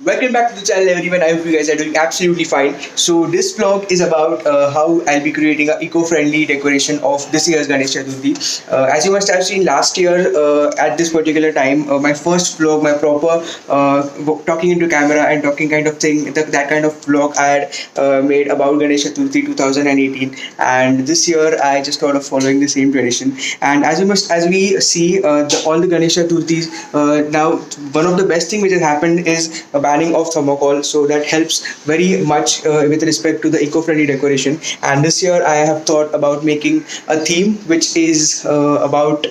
Welcome back to the channel everyone. I hope you guys are doing absolutely fine. So this vlog is about how I'll be creating an eco-friendly decoration of this year's Ganesh Chaturthi. As you must have seen last year at this particular time, my first vlog, my proper talking into camera and talking kind of thing, that kind of vlog I had made about Ganesh Chaturthi 2018. And this year I just thought of following the same tradition. And as we see all the Ganesh Chaturthis, now one of the best thing which has happened is banning of thermocol, so that helps very much with respect to the eco-friendly decoration. And this year I have thought about making a theme which is about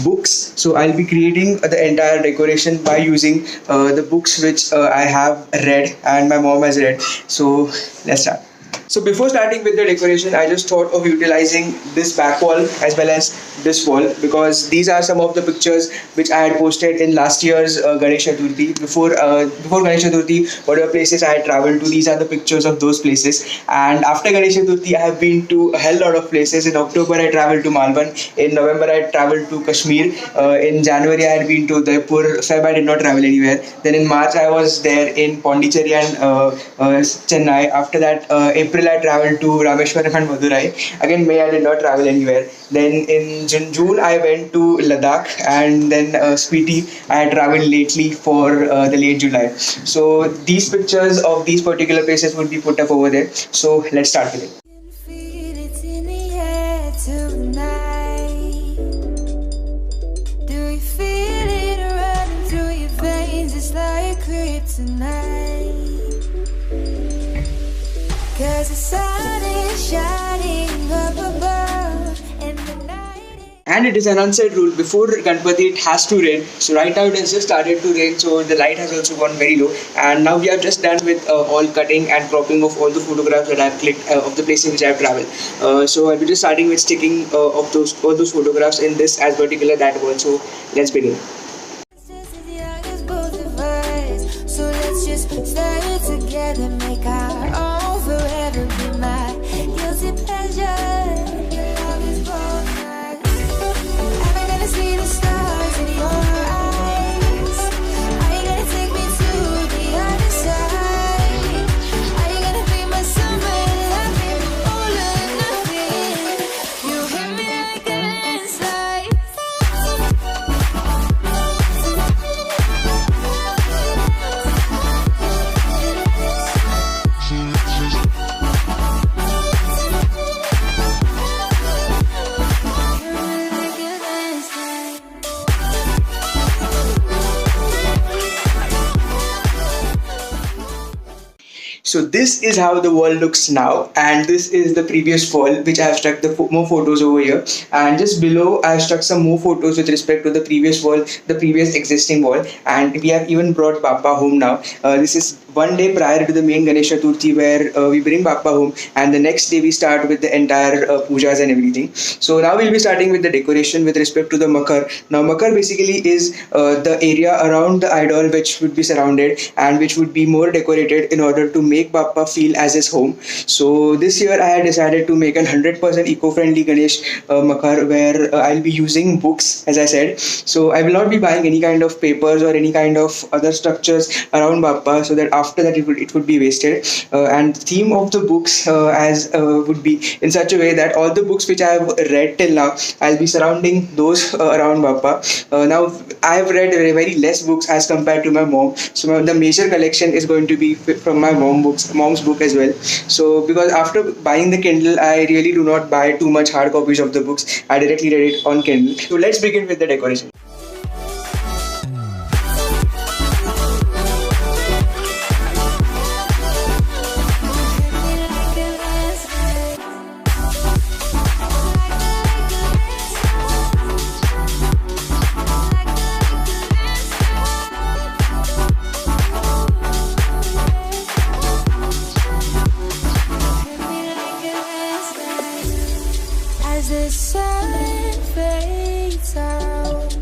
books. So I'll be creating the entire decoration by using the books which I have read and my mom has read. So let's start. So before starting with the decoration, I just thought of utilizing this back wall as well as this wall, because these are some of the pictures which I had posted in last year's Ganesh Chaturthi. Before Ganesh Chaturthi, whatever places I had traveled to, these are the pictures of those places. And after Ganesh Chaturthi, I have been to a hell lot of places. In October, I traveled to Malvan. In November, I traveled to Kashmir. In January, I had been to Jaipur. Feb, I did not travel anywhere. Then in March, I was there in Pondicherry and Chennai. After that, April, I traveled to Rameshwaram and Madurai. Again, May I did not travel anywhere. Then in June I went to Ladakh, and then Spiti I had traveled lately for the late July. So these pictures of these particular places would be put up over there. So let's start with it. Cause the sun is shining up above and the night and it is an unsaid rule, before Ganpati it has to rain. So right now it has just started to rain, so the light has also gone very low. And now we are just done with all cutting and cropping of all the photographs that I have clicked of the places which I have traveled. So I'll be just starting with sticking of all those photographs in this as particular that wall. So let's begin. So let's just stay together, make our own forever, be my guilty pleasure. Your love is both night. I'm gonna see the stars in your eyes. Are you gonna take me to the other side? Are you gonna be my summer loving, all or nothing? You hit me like a landslide. So this is how the wall looks now, and this is the previous wall which I have struck the more photos over here, and just below I have struck some more photos with respect to the previous wall, the previous existing wall. And we have even brought Bappa home now. This is one day prior to the main Ganesh Chaturthi, where we bring Bappa home, and the next day we start with the entire pujas and everything. So now we'll be starting with the decoration with respect to the makar. Now makar basically is the area around the idol which would be surrounded and which would be more decorated in order to make Bappa feel as his home. So this year I had decided to make a 100% eco-friendly Ganesh makar, where I'll be using books, as I said. So I will not be buying any kind of papers or any kind of other structures around Bappa, so that after that it would be wasted. And the theme of the books would be in such a way that all the books which I have read till now, I'll be surrounding those around Bappa. Now I have read very less books as compared to my mom, so the major collection is going to be from my mom's book as well. So because after buying the Kindle, I really do not buy too much hard copies of the books. I directly read it on Kindle. So let's begin with the decoration. As the sun fades out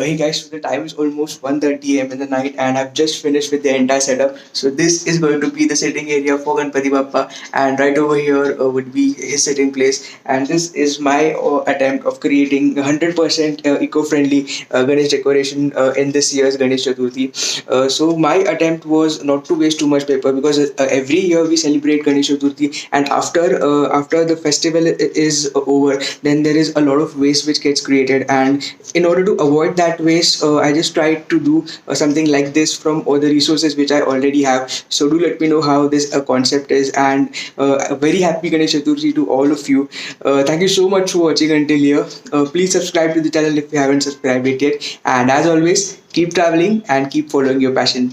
Hey guys, so the time is almost 1:30 a.m. in the night and I've just finished with the entire setup. So this is going to be the sitting area for Ganpati Bappa, and right over here would be his sitting place. And this is my attempt of creating 100% eco-friendly Ganesh decoration in this year's Ganesh Chaturthi. So my attempt was not to waste too much paper, because every year we celebrate Ganesh Chaturthi, and after the festival is over, then there is a lot of waste which gets created. And in order to avoid that waste, I just tried to do something like this from all the resources which I already have. So do let me know how this concept is, and a very happy Ganesh Chaturthi to all of you. Thank you so much for watching until here. Please subscribe to the channel if you haven't subscribed it yet. And as always, keep traveling and keep following your passion.